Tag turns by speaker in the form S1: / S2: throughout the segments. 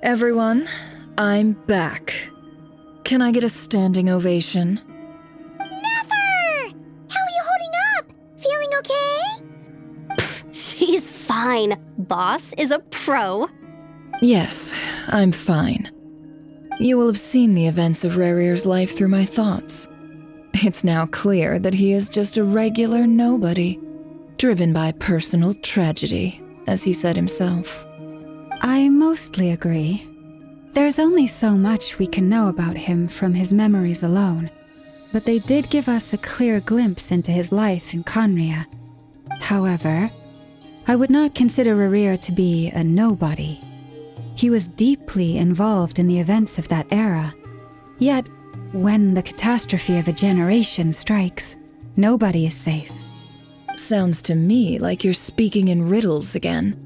S1: Everyone, I'm back. Can I get a standing ovation?
S2: NEFER! How are you holding up? Feeling okay?
S3: She's fine. Boss is a pro.
S1: Yes, I'm fine. You will have seen the events of Rarir's life through my thoughts. It's now clear that he is just a regular nobody, driven by personal tragedy, as he said himself.
S4: I mostly agree. There's only so much we can know about him from his memories alone, but they did give us a clear glimpse into his life in Conria. However, I would not consider Rarir to be a nobody. He was deeply involved in the events of that era. Yet, when the catastrophe of a generation strikes, nobody is safe.
S1: Sounds to me like you're speaking in riddles again.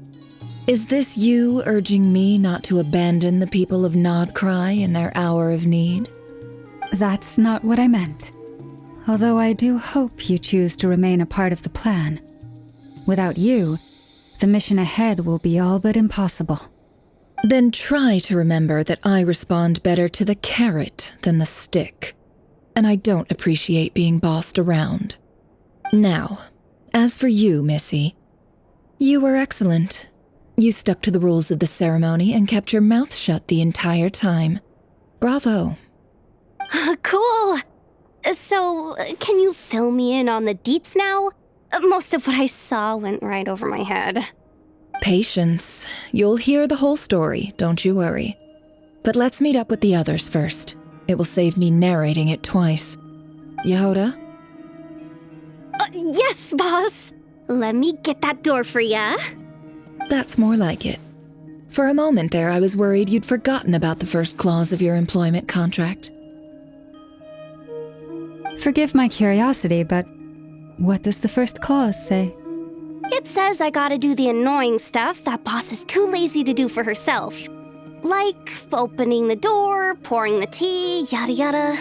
S1: Is this you urging me not to abandon the people of Nodcry in their hour of need?
S4: That's not what I meant. Although I do hope you choose to remain a part of the plan. Without you, the mission ahead will be all but impossible.
S1: Then try to remember that I respond better to the carrot than the stick. And I don't appreciate being bossed around. Now, as for you, Missy, you were excellent. You stuck to the rules of the ceremony and kept your mouth shut the entire time. Bravo.
S3: Cool. So, can you fill me in on the deets now? Most of what I saw went right over my head.
S1: Patience. You'll hear the whole story, don't you worry. But let's meet up with the others first. It will save me narrating it twice. Yehoda?
S3: Yes, boss. Let me get that door for ya.
S1: That's more like it. For a moment there, I was worried you'd forgotten about the first clause of your employment contract.
S4: Forgive my curiosity, but what does the first clause say?
S3: It says I gotta do the annoying stuff that boss is too lazy to do for herself. Like opening the door, pouring the tea, yada yada.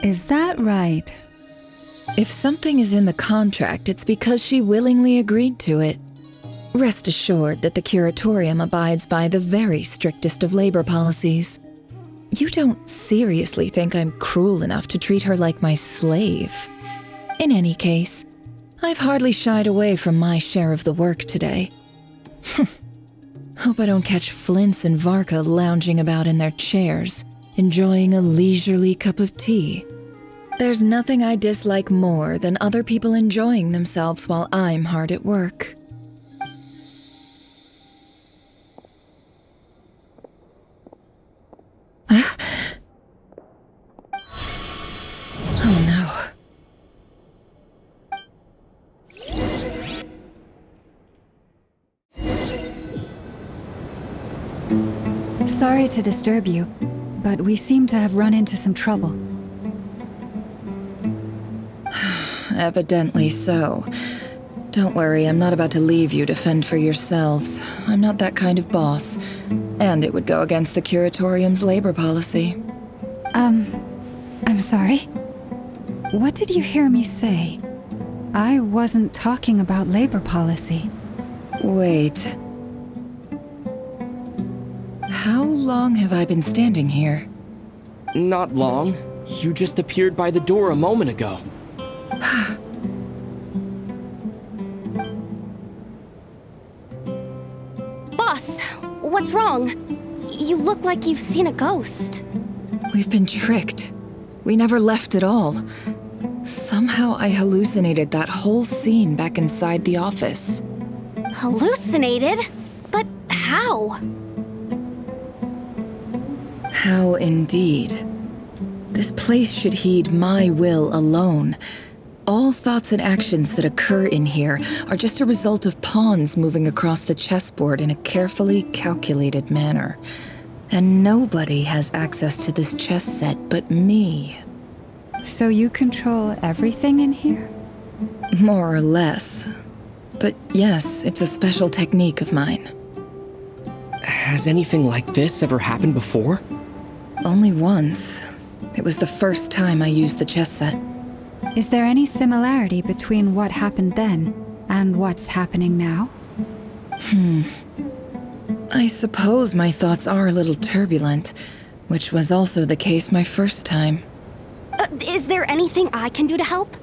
S4: Is that right?
S1: If something is in the contract, it's because she willingly agreed to it. Rest assured that the curatorium abides by the very strictest of labor policies. You don't seriously think I'm cruel enough to treat her like my slave? In any case, I've hardly shied away from my share of the work today. Hope I don't catch Flintz and Varka lounging about in their chairs, enjoying a leisurely cup of tea. There's nothing I dislike more than other people enjoying themselves while I'm hard at work. Oh no.
S4: Sorry to disturb you, but we seem to have run into some trouble.
S1: Evidently so. Don't worry, I'm not about to leave you to fend for yourselves. I'm not that kind of boss. And it would go against the curatorium's labor policy.
S4: I'm sorry? What did you hear me say? I wasn't talking about labor policy.
S1: Wait. How long have I been standing here?
S5: Not long. You just appeared by the door a moment ago.
S3: Boss, what's wrong? You look like you've seen a ghost.
S1: We've been tricked. We never left at all. Somehow I hallucinated that whole scene back inside the office.
S3: Hallucinated? But how?
S1: How indeed. This place should heed my will alone. All thoughts and actions that occur in here are just a result of pawns moving across the chessboard in a carefully calculated manner. And nobody has access to this chess set but me.
S4: So you control everything in here?
S1: More or less. But yes, it's a special technique of mine.
S5: Has anything like this ever happened before?
S1: Only once. It was the first time I used the chess set.
S4: Is there any similarity between what happened then and what's happening now?
S1: I suppose my thoughts are a little turbulent, which was also the case my first time.
S3: Is there anything I can do to help?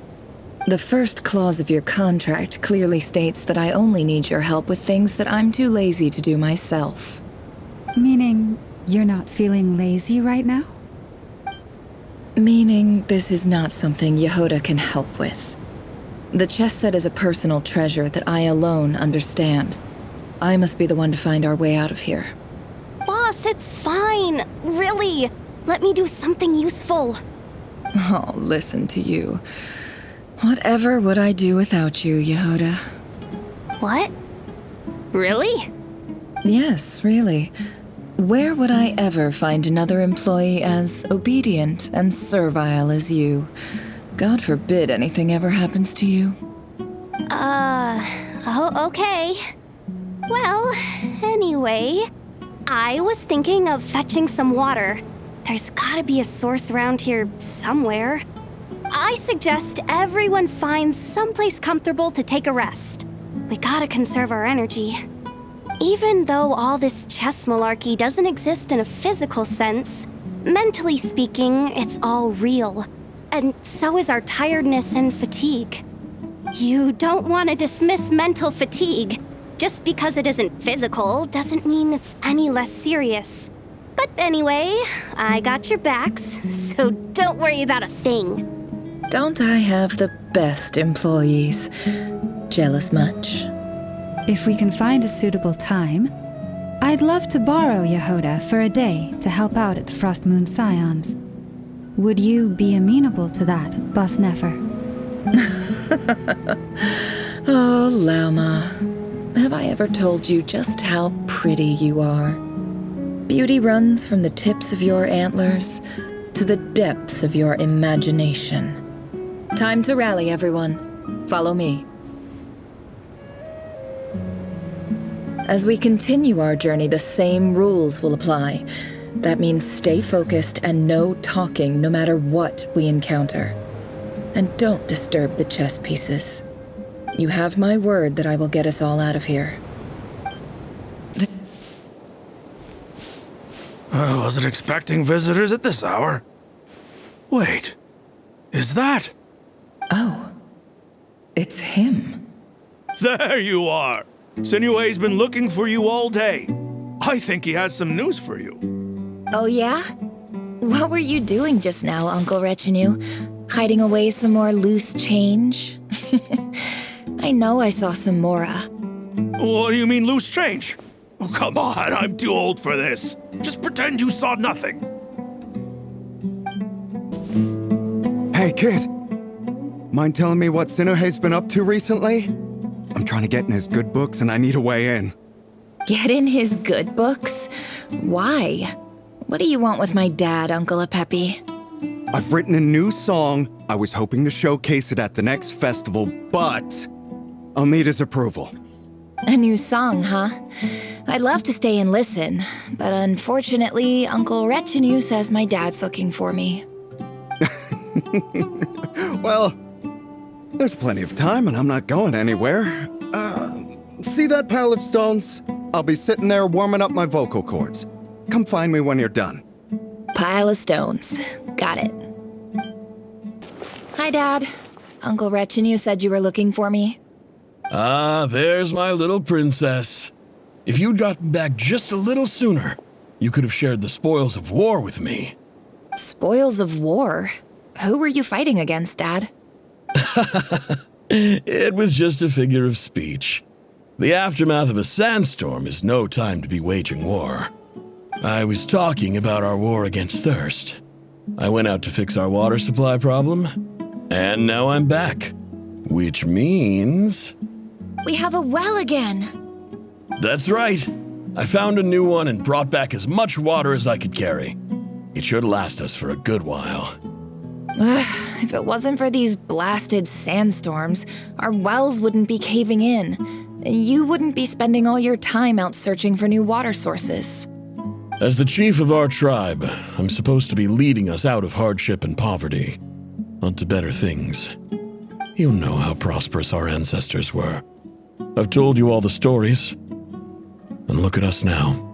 S1: The first clause of your contract clearly states that I only need your help with things that I'm too lazy to do myself.
S4: Meaning, you're not feeling lazy right now?
S1: Meaning, this is not something Yehoda can help with. The chess set is a personal treasure that I alone understand. I must be the one to find our way out of here.
S3: Boss, it's fine. Really. Let me do something useful.
S1: Oh, listen to you. Whatever would I do without you, Yehoda?
S3: What? Really?
S1: Yes, really. Where would I ever find another employee as obedient and servile as you? God forbid anything ever happens to you.
S3: Oh, okay. Well, anyway, I was thinking of fetching some water. There's gotta be a source around here somewhere. I suggest everyone finds someplace comfortable to take a rest. We gotta conserve our energy. Even though all this chess malarkey doesn't exist in a physical sense, mentally speaking, it's all real. And so is our tiredness and fatigue. You don't want to dismiss mental fatigue. Just because it isn't physical doesn't mean it's any less serious. But anyway, I got your backs, so don't worry about a thing.
S1: Don't I have the best employees? Jealous much?
S4: If we can find a suitable time, I'd love to borrow Yehoda for a day to help out at the Frost Moon Scions. Would you be amenable to that, Boss NEFER?
S1: Oh, Lauma. Have I ever told you just how pretty you are? Beauty runs from the tips of your antlers to the depths of your imagination. Time to rally, everyone. Follow me. As we continue our journey, the same rules will apply. That means stay focused and no talking no matter what we encounter. And don't disturb the chess pieces. You have my word that I will get us all out of here.
S6: I wasn't expecting visitors at this hour. Wait, is that?
S1: Oh, it's him.
S6: There you are! Sinue's been looking for you all day. I think he has some news for you.
S2: Oh yeah? What were you doing just now, Uncle Retinue? Hiding away some more loose change? I know I saw some Mora.
S6: What do you mean loose change? Oh, come on, I'm too old for this. Just pretend you saw nothing.
S7: Hey, kid. Mind telling me what Sinuhe's been up to recently? I'm trying to get in his good books and I need a way in.
S2: Get in his good books? Why? What do you want with my dad, Uncle Apepi?
S7: I've written a new song. I was hoping to showcase it at the next festival, but I'll need his approval.
S2: A new song, huh? I'd love to stay and listen, but unfortunately, Uncle Retinue says my dad's looking for me.
S7: Well, there's plenty of time and I'm not going anywhere. See that pile of stones? I'll be sitting there warming up my vocal cords. Come find me when you're done.
S2: Pile of stones. Got it. Hi, Dad. Uncle Retinue said you were looking for me.
S8: Ah, there's my little princess. If you'd gotten back just a little sooner, you could have shared the spoils of war with me.
S2: Spoils of war? Who were you fighting against, Dad?
S8: It was just a figure of speech. The aftermath of a sandstorm is no time to be waging war. I was talking about our war against thirst. I went out to fix our water supply problem, and now I'm back. Which means...
S2: We have a well again!
S8: That's right. I found a new one and brought back as much water as I could carry. It should last us for a good while.
S2: If it wasn't for these blasted sandstorms, our wells wouldn't be caving in. You wouldn't be spending all your time out searching for new water sources.
S8: As the chief of our tribe, I'm supposed to be leading us out of hardship and poverty, onto better things. You know how prosperous our ancestors were. I've told you all the stories. And look at us now,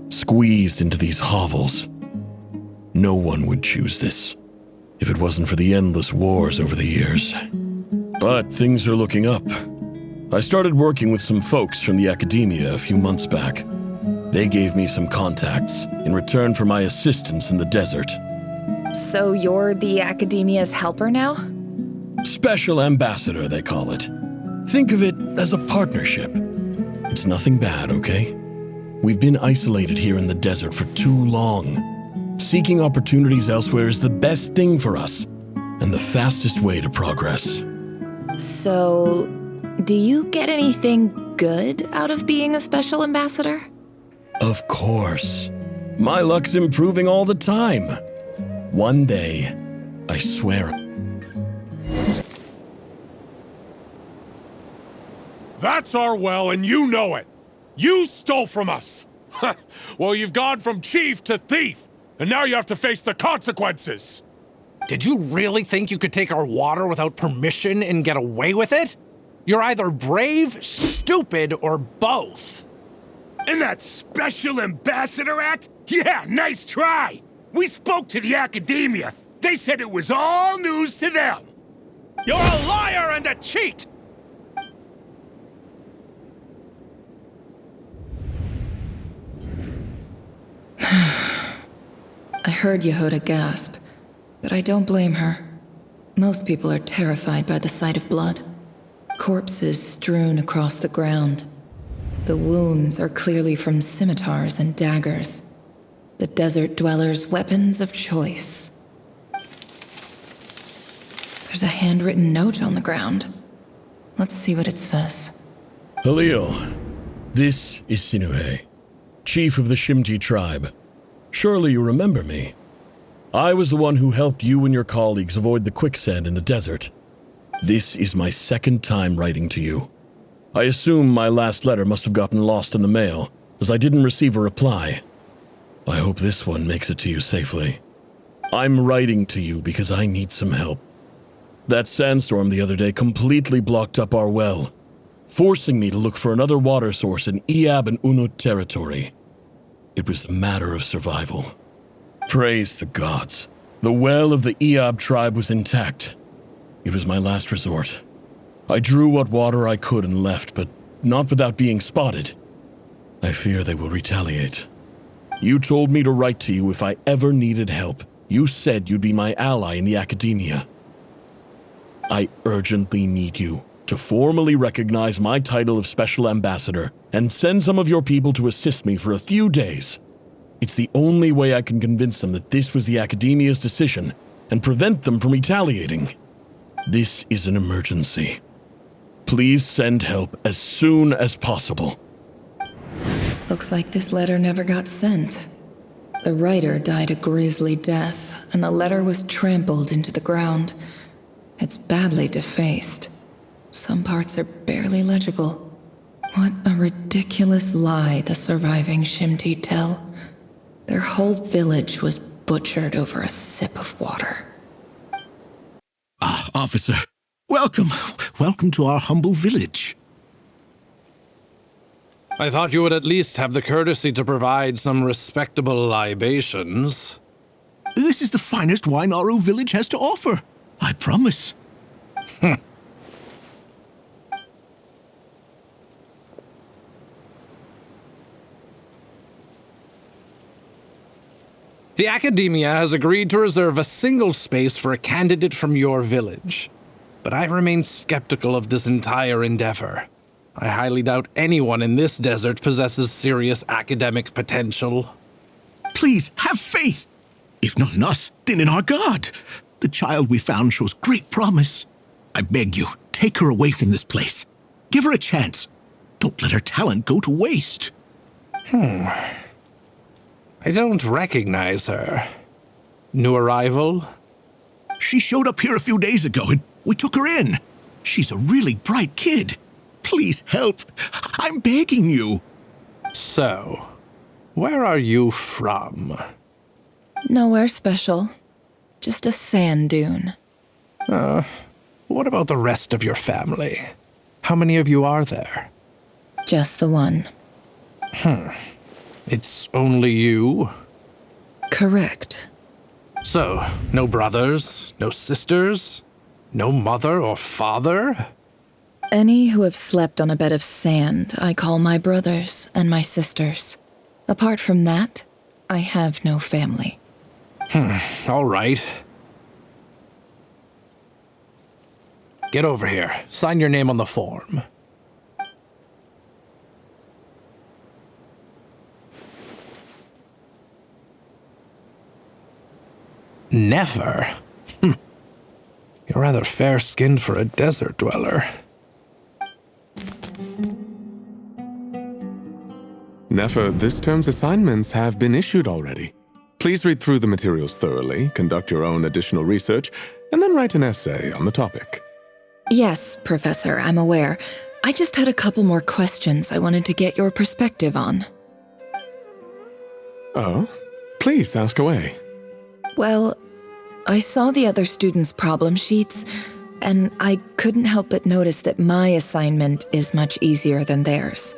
S8: squeezed into these hovels. No one would choose this if it wasn't for the endless wars over the years. But things are looking up. I started working with some folks from the academia a few months back. They gave me some contacts in return for my assistance in the desert.
S2: So you're the academia's helper now?
S8: Special ambassador, they call it. Think of it as a partnership. It's nothing bad, okay? We've been isolated here in the desert for too long. Seeking opportunities elsewhere is the best thing for us, and the fastest way to progress.
S2: So, do you get anything good out of being a special ambassador?
S8: Of course. My luck's improving all the time. One day, I swear.
S9: That's our well, and you know it. You stole from us. Well, you've gone from chief to thief, and now you have to face the consequences.
S10: Did you really think you could take our water without permission and get away with it? You're either brave, stupid, or both.
S6: And that Special Ambassador Act? Yeah, nice try! We spoke to the academia. They said it was all news to them.
S9: You're a liar and a cheat!
S1: I heard Yehuda gasp, but I don't blame her. Most people are terrified by the sight of blood. Corpses strewn across the ground. The wounds are clearly from scimitars and daggers. The desert dwellers' weapons of choice. There's a handwritten note on the ground. Let's see what it says.
S8: Halil, this is Sinuhe, chief of the Shimti tribe. Surely you remember me. I was the one who helped you and your colleagues avoid the quicksand in the desert. This is my second time writing to you. I assume my last letter must have gotten lost in the mail, as I didn't receive a reply. I hope this one makes it to you safely. I'm writing to you because I need some help. That sandstorm the other day completely blocked up our well, forcing me to look for another water source in Iab and Unut territory. It was a matter of survival. Praise the gods. The well of the Iab tribe was intact. It was my last resort. I drew what water I could and left, but not without being spotted. I fear they will retaliate. You told me to write to you if I ever needed help. You said you'd be my ally in the academia. I urgently need you to formally recognize my title of Special Ambassador and send some of your people to assist me for a few days. It's the only way I can convince them that this was the academia's decision and prevent them from retaliating. This is an emergency. Please send help as soon as possible.
S1: Looks like this letter never got sent. The writer died a grisly death, and the letter was trampled into the ground. It's badly defaced. Some parts are barely legible. What a ridiculous lie the surviving Shimti tell. Their whole village was butchered over a sip of water.
S11: Ah, officer. Welcome. Welcome to our humble village.
S10: I thought you would at least have the courtesy to provide some respectable libations.
S11: This is the finest wine Aru village has to offer. I promise.
S10: The academia has agreed to reserve a single space for a candidate from your village. But I remain skeptical of this entire endeavor. I highly doubt anyone in this desert possesses serious academic potential.
S11: Please, have faith. If not in us, then in our God. The child we found shows great promise. I beg you, take her away from this place. Give her a chance. Don't let her talent go to waste.
S10: I don't recognize her. New arrival?
S11: She showed up here a few days ago and we took her in. She's a really bright kid. Please help. I'm begging you.
S10: So, where are you from?
S1: Nowhere special. Just a sand dune.
S10: What about the rest of your family? How many of you are there?
S1: Just the one.
S10: It's only you?
S1: Correct.
S10: So, no brothers, no sisters, no mother or father?
S1: Any who have slept on a bed of sand, I call my brothers and my sisters. Apart from that, I have no family.
S10: All right. Get over here. Sign your name on the form. NEFER? You're rather fair-skinned for a desert dweller.
S12: NEFER, this term's assignments have been issued already. Please read through the materials thoroughly, conduct your own additional research, and then write an essay on the topic.
S1: Yes, Professor, I'm aware. I just had a couple more questions I wanted to get your perspective on.
S12: Oh? Please ask away.
S1: Well, I saw the other students' problem sheets, and I couldn't help but notice that my assignment is much easier than theirs.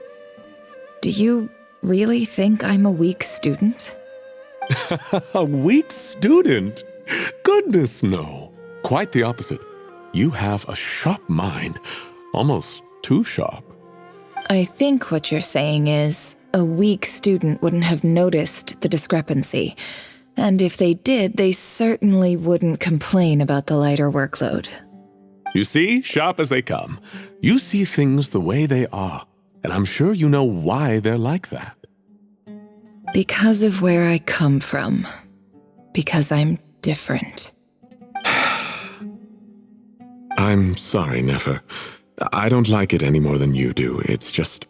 S1: Do you really think I'm a weak student?
S12: A weak student? Goodness, no. Quite the opposite. You have a sharp mind, almost too sharp.
S1: I think what you're saying is, a weak student wouldn't have noticed the discrepancy. And if they did, they certainly wouldn't complain about the lighter workload.
S12: You see, sharp as they come. You see things the way they are, and I'm sure you know why they're like that.
S1: Because of where I come from. Because I'm different.
S12: I'm sorry, NEFER. I don't like it any more than you do. It's just...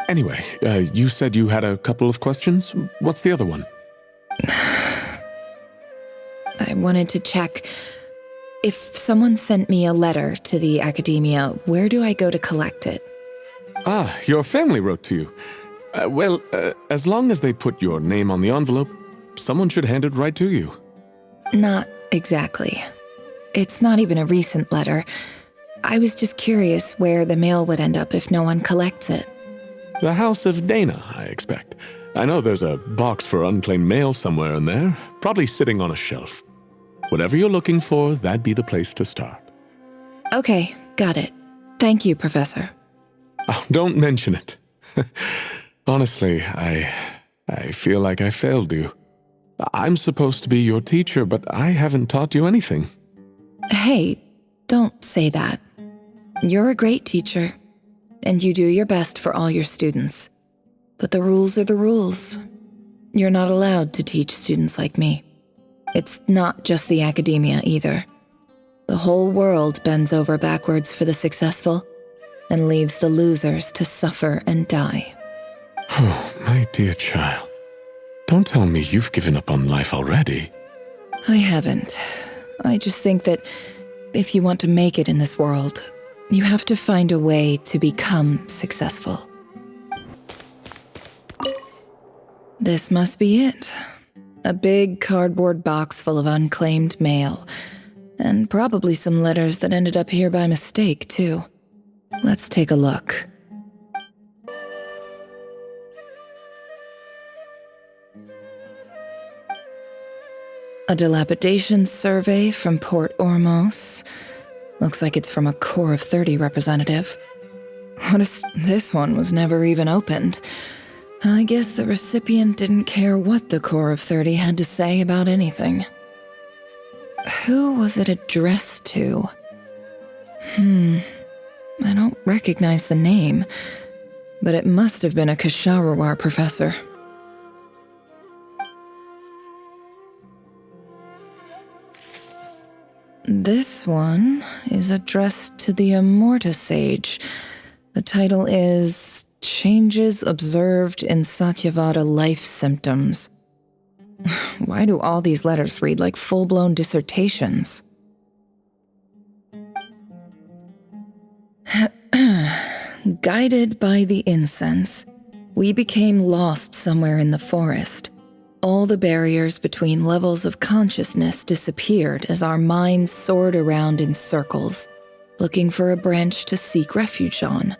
S12: Anyway, you said you had a couple of questions. What's the other one?
S1: I wanted to check. If someone sent me a letter to the academia, where do I go to collect it?
S12: Ah, your family wrote to you. As long as they put your name on the envelope, someone should hand it right to you.
S1: Not exactly. It's not even a recent letter. I was just curious where the mail would end up if no one collects it.
S12: The House of Dana, I expect. I know there's a box for unclaimed mail somewhere in there, probably sitting on a shelf. Whatever you're looking for, that'd be the place to start.
S1: Okay, got it. Thank you, Professor.
S12: Oh, don't mention it. Honestly, I feel like I failed you. I'm supposed to be your teacher, but I haven't taught you anything.
S1: Hey, don't say that. You're a great teacher, and you do your best for all your students. But the rules are the rules. You're not allowed to teach students like me. It's not just the academia either. The whole world bends over backwards for the successful and leaves the losers to suffer and die.
S12: Oh, my dear child. Don't tell me you've given up on life already.
S1: I haven't. I just think that if you want to make it in this world, you have to find a way to become successful. This must be it. A big cardboard box full of unclaimed mail. And probably some letters that ended up here by mistake, too. Let's take a look. A dilapidation survey from Port Ormos. Looks like it's from a Core of 30 representative. This one was never even opened. I guess the recipient didn't care what the Core of 30 had to say about anything. Who was it addressed to? I don't recognize the name, but it must have been a Kasharawar professor. This one is addressed to the Immorta Sage. The title is Changes Observed in Satyavada Life Symptoms. Why do all these letters read like full-blown dissertations? Guided by the incense, we became lost somewhere in the forest. All the barriers between levels of consciousness disappeared as our minds soared around in circles, looking for a branch to seek refuge on.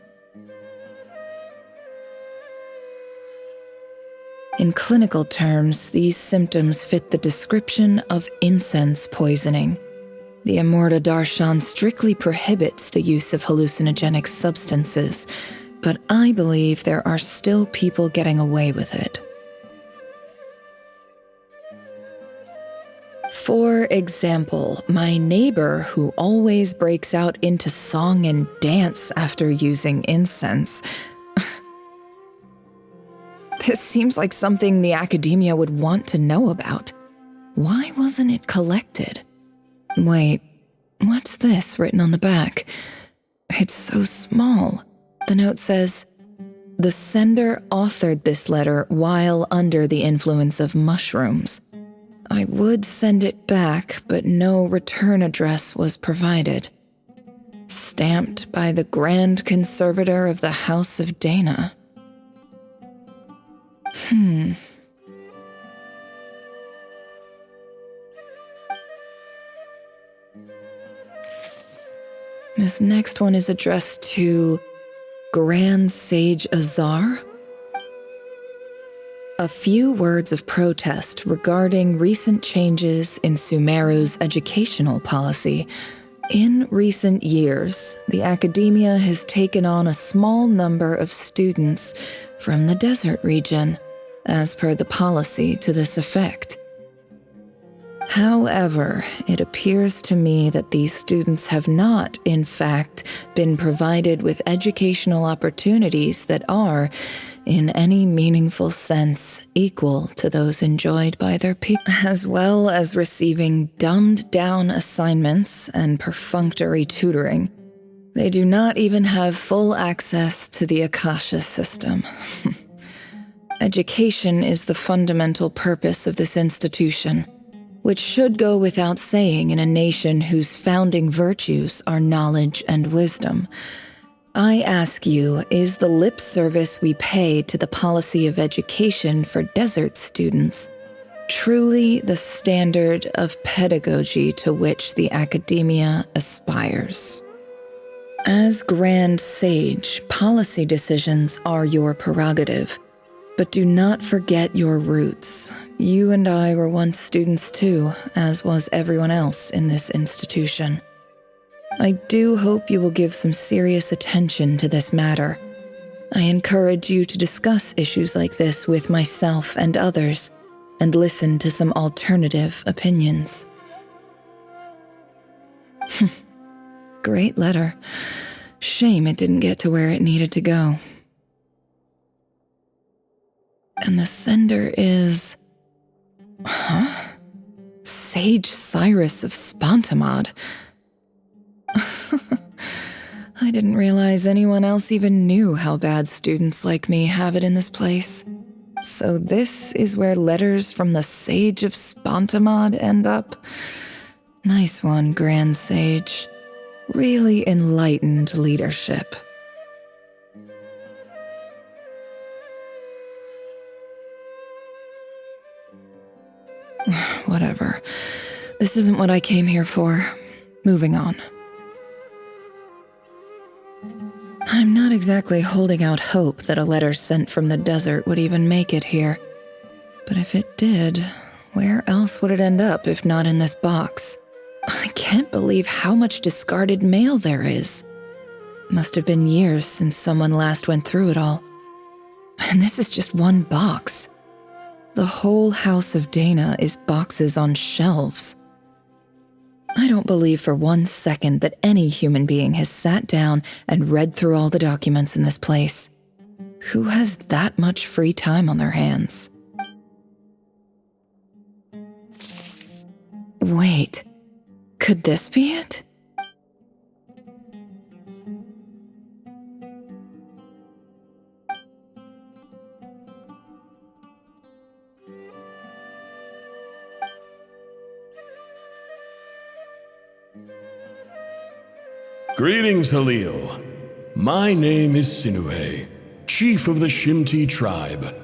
S1: In clinical terms, these symptoms fit the description of incense poisoning. The Amurta Darshan strictly prohibits the use of hallucinogenic substances, but I believe there are still people getting away with it. For example, my neighbor who always breaks out into song and dance after using incense. This seems like something the academia would want to know about. Why wasn't it collected? Wait, what's this written on the back? It's so small. The note says, "The sender authored this letter while under the influence of mushrooms. I would send it back, but no return address was provided. Stamped by the Grand Conservator of the House of Dana." This next one is addressed to Grand Sage Azar. A few words of protest regarding recent changes in Sumeru's educational policy. In recent years, the academia has taken on a small number of students from the desert region, as per the policy to this effect. However, it appears to me that these students have not, in fact, been provided with educational opportunities that are, in any meaningful sense, equal to those enjoyed by their peers, as well as receiving dumbed-down assignments and perfunctory tutoring. They do not even have full access to the Akasha system. Education is the fundamental purpose of this institution, which should go without saying in a nation whose founding virtues are knowledge and wisdom. I ask you, is the lip service we pay to the policy of education for desert students truly the standard of pedagogy to which the academia aspires? As Grand Sage, policy decisions are your prerogative, but do not forget your roots. You and I were once students too, as was everyone else in this institution. I do hope you will give some serious attention to this matter. I encourage you to discuss issues like this with myself and others, and listen to some alternative opinions. Great letter. Shame it didn't get to where it needed to go. And the sender is... Sage Cyrus of Spontamod. I didn't realize anyone else even knew how bad students like me have it in this place. So this is where letters from the Sage of Spontamod end up? Nice one, Grand Sage. Really enlightened leadership. Whatever. This isn't what I came here for. Moving on. I'm not exactly holding out hope that a letter sent from the desert would even make it here. But if it did, where else would it end up if not in this box? I can't believe how much discarded mail there is. Must have been years since someone last went through it all. And this is just one box. The whole House of Dana is boxes on shelves. I don't believe for 1 second that any human being has sat down and read through all the documents in this place. Who has that much free time on their hands? Wait, could this be it?
S8: Greetings, Halil. My name is Sinuhe, chief of the Shimti tribe.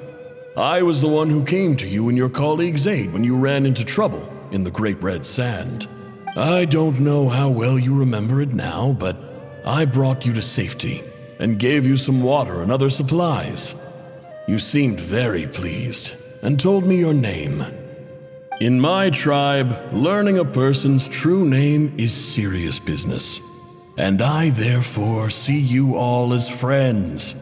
S8: I was the one who came to you and your colleague Zaid when you ran into trouble in the Great Red Sand. I don't know how well you remember it now, but I brought you to safety and gave you some water and other supplies. You seemed very pleased and told me your name. In my tribe, learning a person's true name is serious business, and I therefore see you all as friends.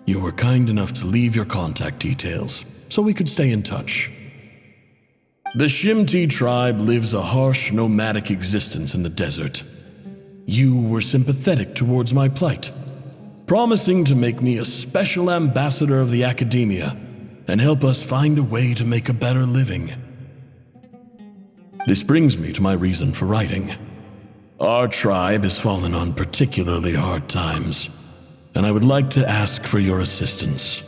S8: You were kind enough to leave your contact details so we could stay in touch. The Shimti tribe lives a harsh, nomadic existence in the desert. You were sympathetic towards my plight, promising to make me a special ambassador of the academia and help us find a way to make a better living. This brings me to my reason for writing. Our tribe has fallen on particularly hard times, and I would like to ask for your assistance.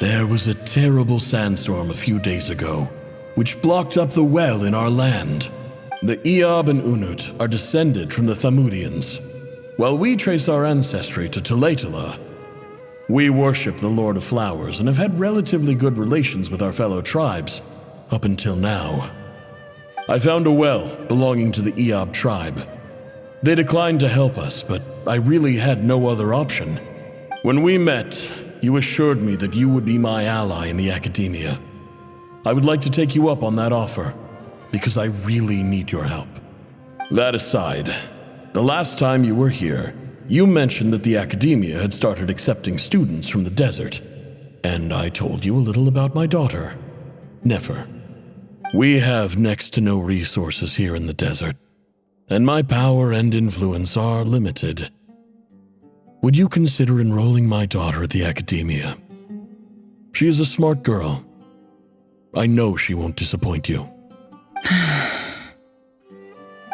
S8: There was a terrible sandstorm a few days ago, which blocked up the well in our land. The Eob and Unut are descended from the Thamudians, while we trace our ancestry to Tulatala. We worship the Lord of Flowers and have had relatively good relations with our fellow tribes, up until now. I found a well belonging to the Eob tribe. They declined to help us, but I really had no other option. When we met, you assured me that you would be my ally in the academia. I would like to take you up on that offer, because I really need your help. That aside, the last time you were here, you mentioned that the academia had started accepting students from the desert, and I told you a little about my daughter, NEFER. We have next to no resources here in the desert, and my power and influence are limited. Would you consider enrolling my daughter at the academia? She is a smart girl. I know she won't disappoint you.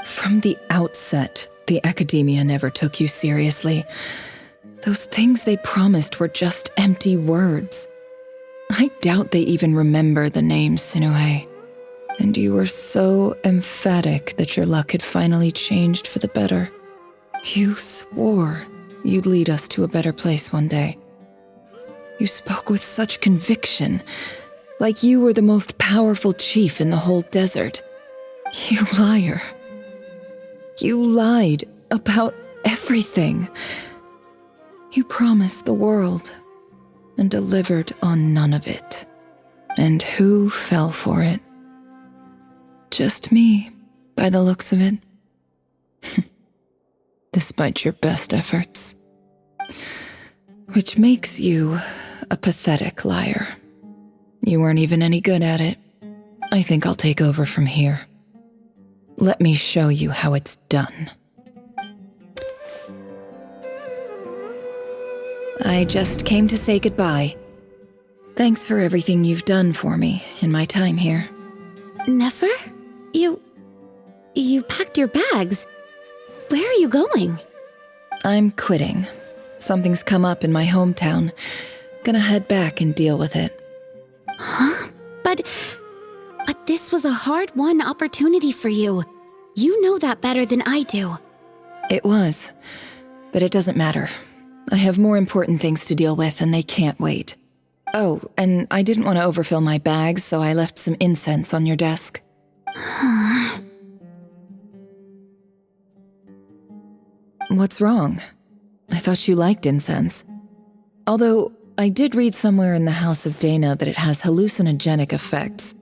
S1: From the outset, the academia never took you seriously. Those things they promised were just empty words. I doubt they even remember the name Sinuhe. And you were so emphatic that your luck had finally changed for the better. You swore you'd lead us to a better place one day. You spoke with such conviction, like you were the most powerful chief in the whole desert. You liar. You lied about everything. You promised the world and delivered on none of it. And who fell for it? Just me, by the looks of it. Despite your best efforts. Which makes you a pathetic liar. You weren't even any good at it. I think I'll take over from here. Let me show you how it's done. I just came to say goodbye. Thanks for everything you've done for me in my time here.
S3: Nefer? You packed your bags. Where are you going?
S1: I'm quitting. Something's come up in my hometown. Gonna head back and deal with it.
S3: Huh? But this was a hard-won opportunity for you. You know that better than I do.
S1: It was. But it doesn't matter. I have more important things to deal with and they can't wait. Oh, and I didn't want to overfill my bags, so I left some incense on your desk. What's wrong? I thought you liked incense. Although, I did read somewhere in the House of Dana that it has hallucinogenic effects.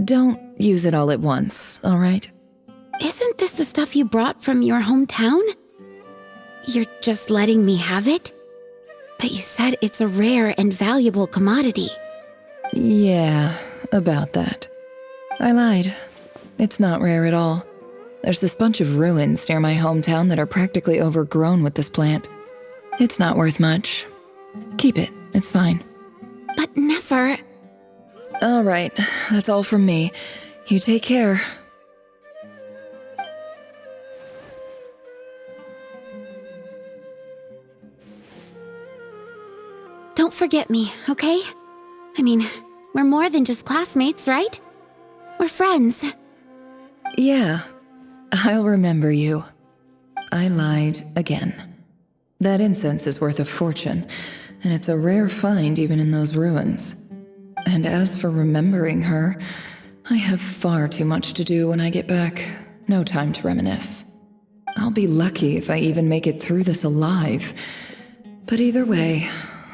S1: Don't use it all at once, alright?
S3: Isn't this the stuff you brought from your hometown? You're just letting me have it? But you said it's a rare and valuable commodity.
S1: Yeah, about that. I lied. It's not rare at all. There's this bunch of ruins near my hometown that are practically overgrown with this plant. It's not worth much. Keep it, it's fine.
S3: But Nefer...
S1: Alright, that's all from me. You take care.
S3: Don't forget me, okay? I mean, we're more than just classmates, right? We're friends.
S1: Yeah, I'll remember you. I lied again. That incense is worth a fortune, and it's a rare find even in those ruins. And as for remembering her, I have far too much to do when I get back. No time to reminisce. I'll be lucky if I even make it through this alive. But either way,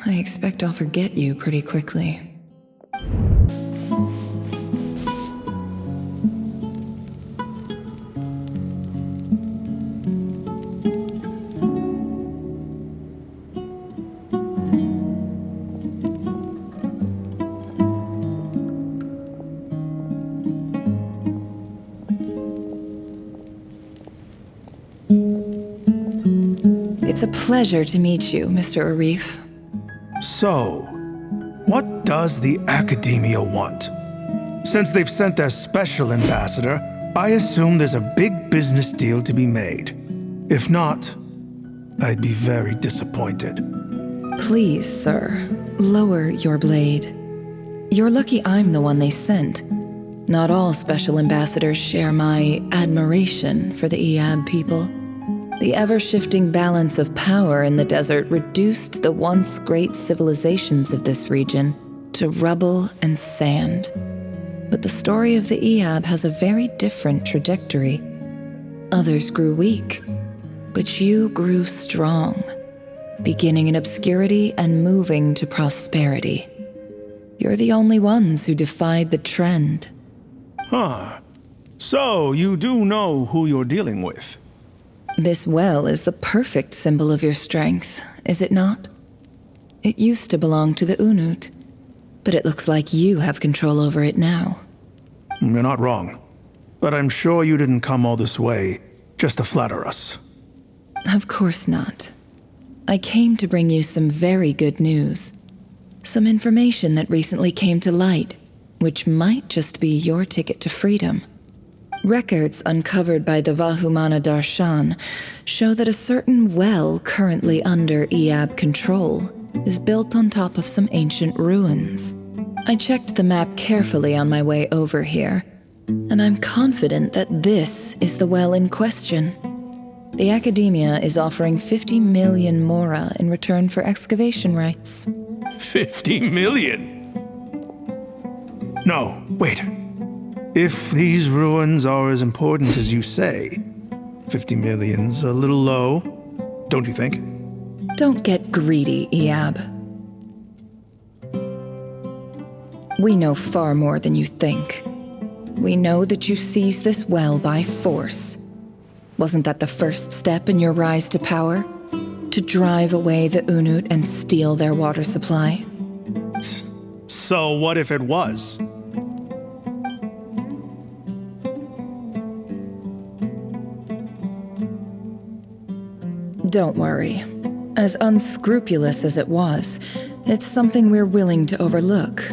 S1: I expect I'll forget you pretty quickly. It's a pleasure to meet you, Mr. Arif.
S13: So, what does the Academia want? Since they've sent their special ambassador, I assume there's a big business deal to be made. If not, I'd be very disappointed.
S1: Please, sir, lower your blade. You're lucky I'm the one they sent. Not all special ambassadors share my admiration for the Eab people. The ever-shifting balance of power in the desert reduced the once great civilizations of this region to rubble and sand. But the story of the Eab has a very different trajectory. Others grew weak, but you grew strong, beginning in obscurity and moving to prosperity. You're the only ones who defied the trend.
S13: Huh. So, you do know who you're dealing with?
S1: This well is the perfect symbol of your strength, is it not? It used to belong to the Unut, but it looks like you have control over it now.
S13: You're not wrong. But I'm sure you didn't come all this way just to flatter us.
S1: Of course not. I came to bring you some very good news. Some information that recently came to light, which might just be your ticket to freedom. Records uncovered by the Vahumana Darshan show that a certain well currently under Eab control is built on top of some ancient ruins. I checked the map carefully on my way over here, and I'm confident that this is the well in question. The Academia is offering 50 million mora in return for excavation rights.
S13: 50 million? No, wait. If these ruins are as important as you say, 50 million's a little low, don't you think?
S1: Don't get greedy, Eab. We know far more than you think. We know that you seized this well by force. Wasn't that the first step in your rise to power? To drive away the Unut and steal their water supply?
S13: So what if it was?
S1: Don't worry. As unscrupulous as it was, it's something we're willing to overlook.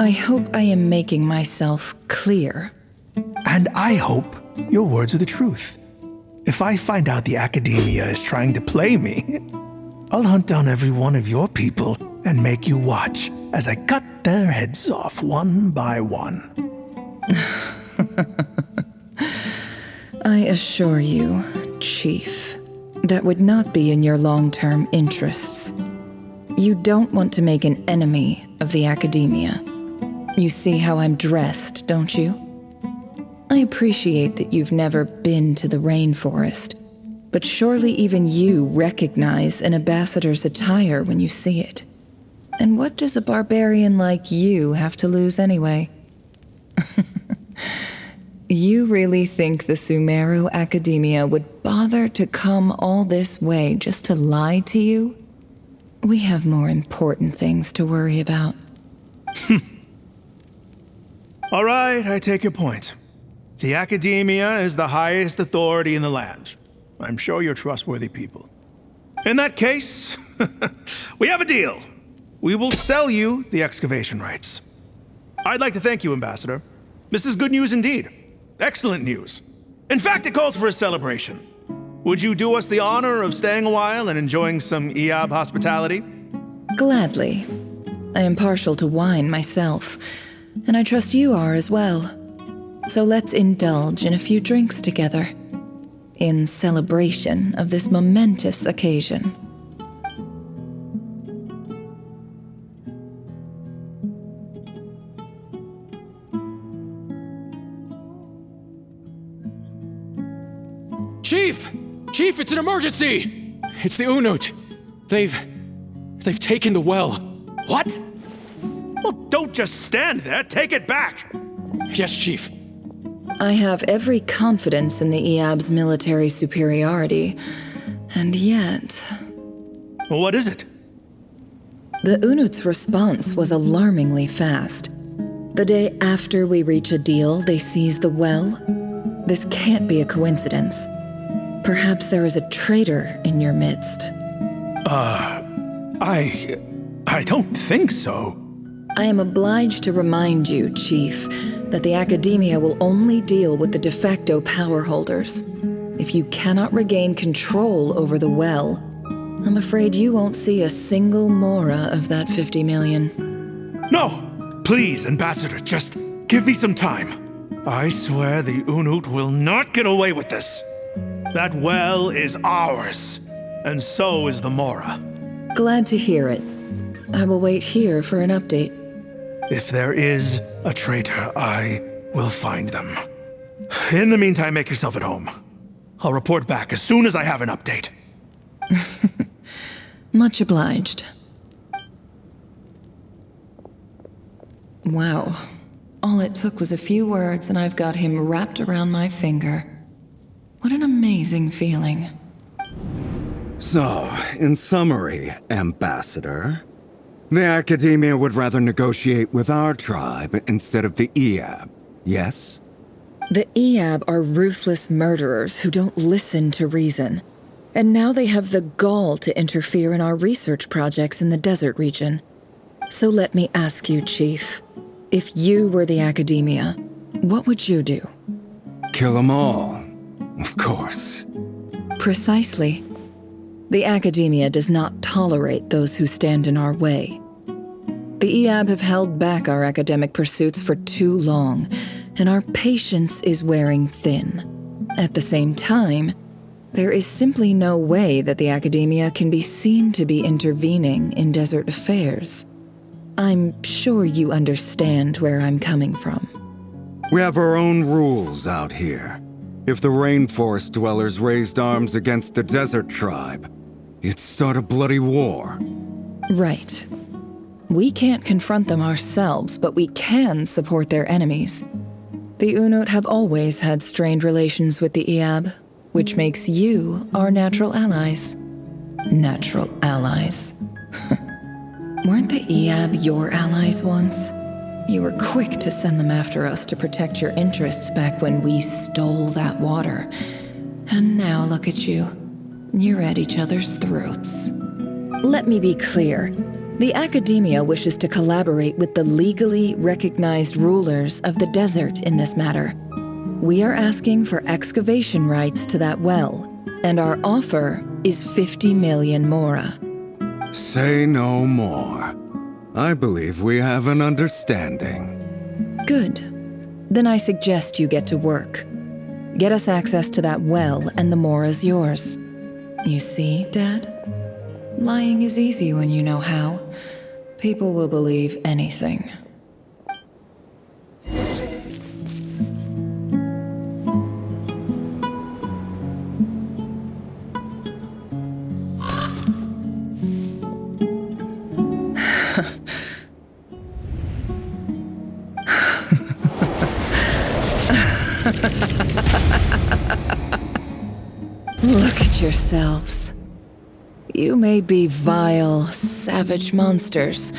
S1: I hope I am making myself clear.
S13: And I hope your words are the truth. If I find out the Academia is trying to play me, I'll hunt down every one of your people and make you watch as I cut their heads off one by one.
S1: I assure you, Chief, that would not be in your long-term interests. You don't want to make an enemy of the Academia. You see how I'm dressed, don't you? I appreciate that you've never been to the rainforest, but surely even you recognize an ambassador's attire when you see it. And what does a barbarian like you have to lose anyway? You really think the Sumeru Academia would bother to come all this way just to lie to you? We have more important things to worry about.
S13: All right, I take your point. The Academia is the highest authority in the land. I'm sure you're trustworthy people. In that case, we have a deal. We will sell you the excavation rights. I'd like to thank you, Ambassador. This is good news indeed. Excellent news. In fact, it calls for a celebration. Would you do us the honor of staying a while and enjoying some Eab hospitality?
S1: Gladly. I am partial to wine myself, and I trust you are as well. So let's indulge in a few drinks together, in celebration of this momentous occasion.
S5: Chief! Chief, it's an emergency! It's the Unut. They've
S9: They've taken the well.
S13: What? Well, don't just stand there. Take it back.
S9: Yes, Chief.
S1: I have every confidence in the EAB's military superiority, and yet...
S13: What is it?
S1: The Unut's response was alarmingly fast. The day after we reach a deal, they seize the well. This can't be a coincidence. Perhaps there is a traitor in your midst.
S13: I don't think so.
S1: I am obliged to remind you, Chief, that the Academia will only deal with the de facto power holders. If you cannot regain control over the well, I'm afraid you won't see a single mora of that 50 million.
S13: No! Please, Ambassador, just give me some time. I swear the Unut will not get away with this. That well is ours, and so is the mora.
S1: Glad to hear it. I will wait here for an update.
S13: If there is a traitor, I will find them. In the meantime, make yourself at home. I'll report back as soon as I have an update.
S1: Much obliged. Wow. All it took was a few words and I've got him wrapped around my finger. What an amazing feeling.
S7: So, in summary, Ambassador, the Academia would rather negotiate with our tribe instead of the EAB, yes?
S1: The EAB are ruthless murderers who don't listen to reason. And now they have the gall to interfere in our research projects in the desert region. So let me ask you, Chief, if you were the Academia, what would you do?
S7: Kill them all, of course.
S1: Precisely. The Academia does not tolerate those who stand in our way. The EAB have held back our academic pursuits for too long, and our patience is wearing thin. At the same time, there is simply no way that the Academia can be seen to be intervening in desert affairs. I'm sure you understand where I'm coming from.
S7: We have our own rules out here. If the rainforest dwellers raised arms against a desert tribe, you'd start a bloody war.
S1: Right. We can't confront them ourselves, but we can support their enemies. The Unut have always had strained relations with the EAB, which makes you our natural allies. Natural allies. Weren't the EAB your allies once? You were quick to send them after us to protect your interests back when we stole that water. And now look at you. You're at each other's throats. Let me be clear. The Academia wishes to collaborate with the legally recognized rulers of the desert in this matter. We are asking for excavation rights to that well, and our offer is 50 million mora.
S7: Say no more. I believe we have an understanding.
S1: Good. Then I suggest you get to work. Get us access to that well, and the mora's yours. You see, Dad? Lying is easy when you know how. People will believe anything. Look at yourselves. You may be vile, savage monsters,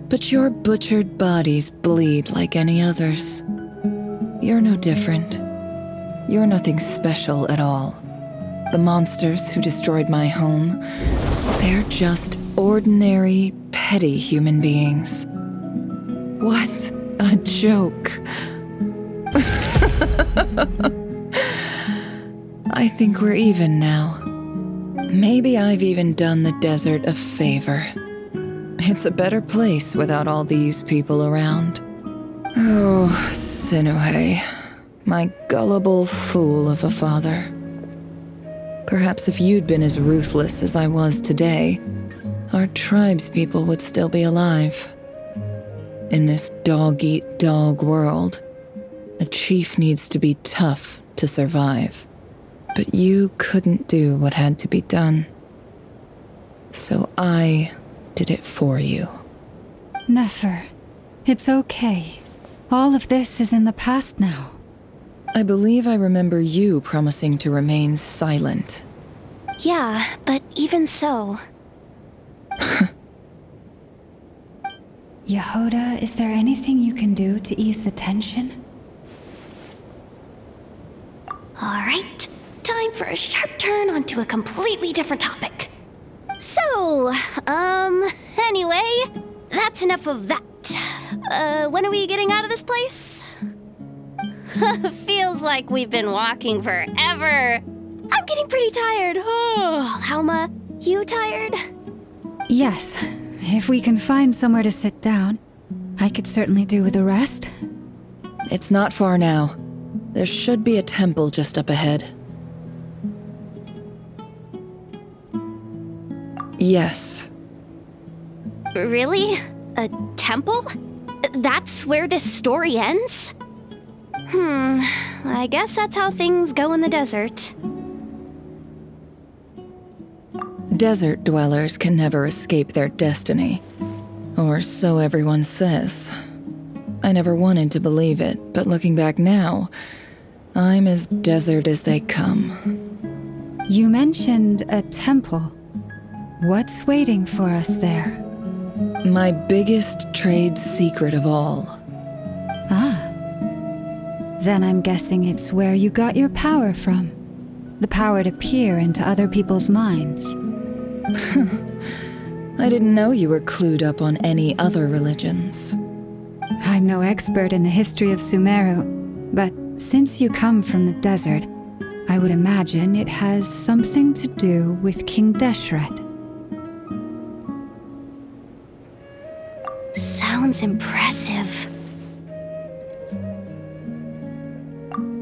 S1: but your butchered bodies bleed like any others. You're no different. You're nothing special at all. The monsters who destroyed my home, they're just ordinary, petty human beings. What a joke. I think we're even now. Maybe I've even done the desert a favor. It's a better place without all these people around. Oh, Sinuhe, my gullible fool of a father. Perhaps if you'd been as ruthless as I was today, our tribespeople would still be alive. In this dog-eat-dog world, a chief needs to be tough to survive. But you couldn't do what had to be done. So I did it for you.
S4: Nefer, it's okay. All of this is in the past now.
S1: I believe I remember you promising to remain silent.
S3: Yeah, but even so.
S4: Yehoda, is there anything you can do to ease the tension?
S3: Alright, time for a sharp turn onto a completely different topic. So, anyway, that's enough of that. When are we getting out of this place? Feels like we've been walking forever. I'm getting pretty tired. Oh, Alma, you tired?
S4: Yes. If we can find somewhere to sit down, I could certainly do with a rest.
S1: It's not far now. There should be a temple just up ahead. Yes.
S3: Really? A temple? That's where this story ends? I guess that's how things go in the desert.
S1: Desert dwellers can never escape their destiny. Or so everyone says. I never wanted to believe it, but looking back now, I'm as desert as they come.
S4: You mentioned a temple. What's waiting for us there?
S1: My biggest trade secret of all.
S4: Ah. Then I'm guessing it's where you got your power from. The power to peer into other people's minds.
S1: I didn't know you were clued up on any other religions.
S4: I'm no expert in the history of Sumeru, but since you come from the desert, I would imagine it has something to do with King Deshret.
S3: Sounds impressive.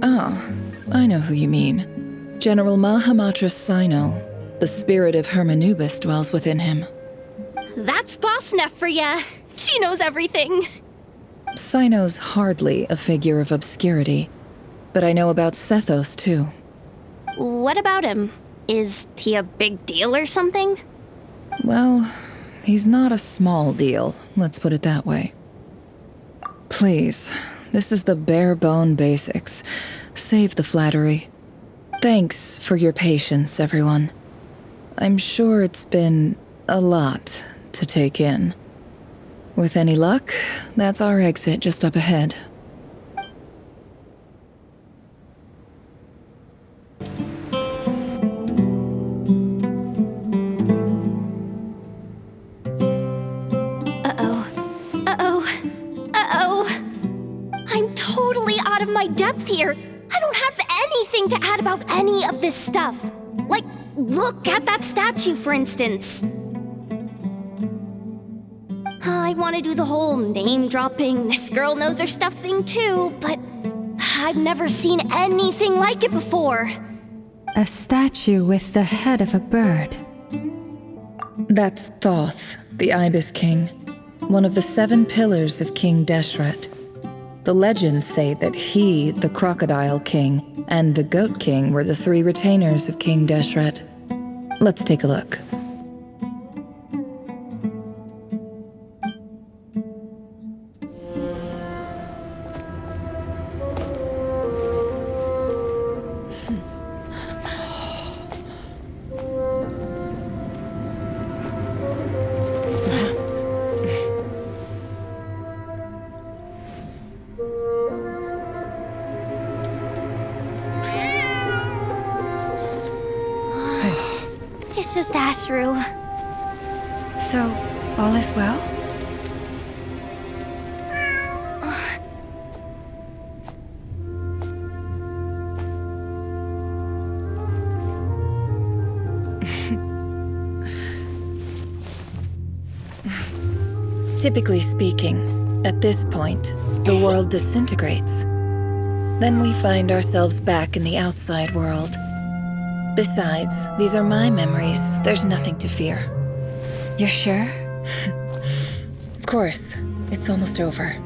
S1: Ah, I know who you mean. General Mahamatra Sino. The spirit of Hermanubis dwells within him.
S3: That's Boss Neff for ya. She knows everything.
S1: Sino's hardly a figure of obscurity, but I know about Sethos too.
S3: What about him? Is he a big deal or something?
S1: Well, he's not a small deal, let's put it that way. Please, this is the bare-bone basics. Save the flattery. Thanks for your patience, everyone. I'm sure it's been a lot to take in. With any luck, that's our exit just up ahead.
S3: I'm totally out of my depth here. I don't have anything to add about any of this stuff. Like, look at that statue, for instance. I want to do the whole name-dropping, this girl knows her stuff thing too, but I've never seen anything like it before.
S4: A statue with the head of a bird.
S1: That's Thoth, the Ibis King, one of the 7 pillars of King Deshret. The legends say that he, the Crocodile King, and the Goat King were the 3 retainers of King Deshret. Let's take a look.
S3: It's just Ashru.
S4: So, all is well?
S1: Typically speaking, at this point, the world disintegrates. Then we find ourselves back in the outside world. Besides, these are my memories. There's nothing to fear.
S4: You're sure?
S1: Of course. It's almost over.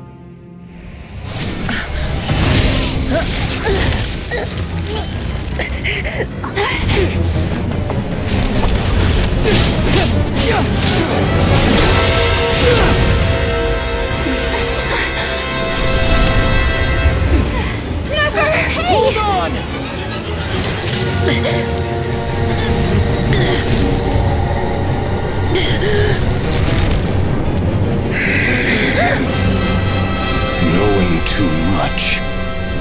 S2: Hold on!
S14: Knowing too much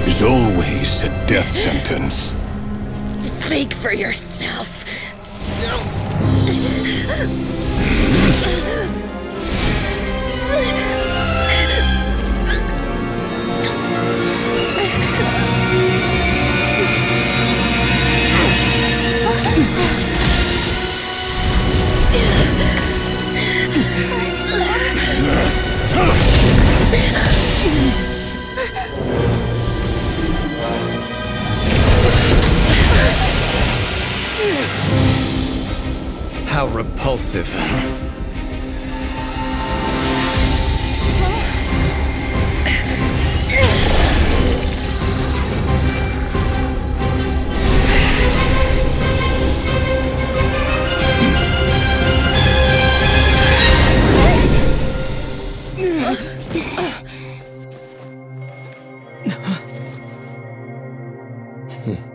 S14: is always a death sentence.
S2: Speak for yourself.
S15: How repulsive.
S8: Hmm.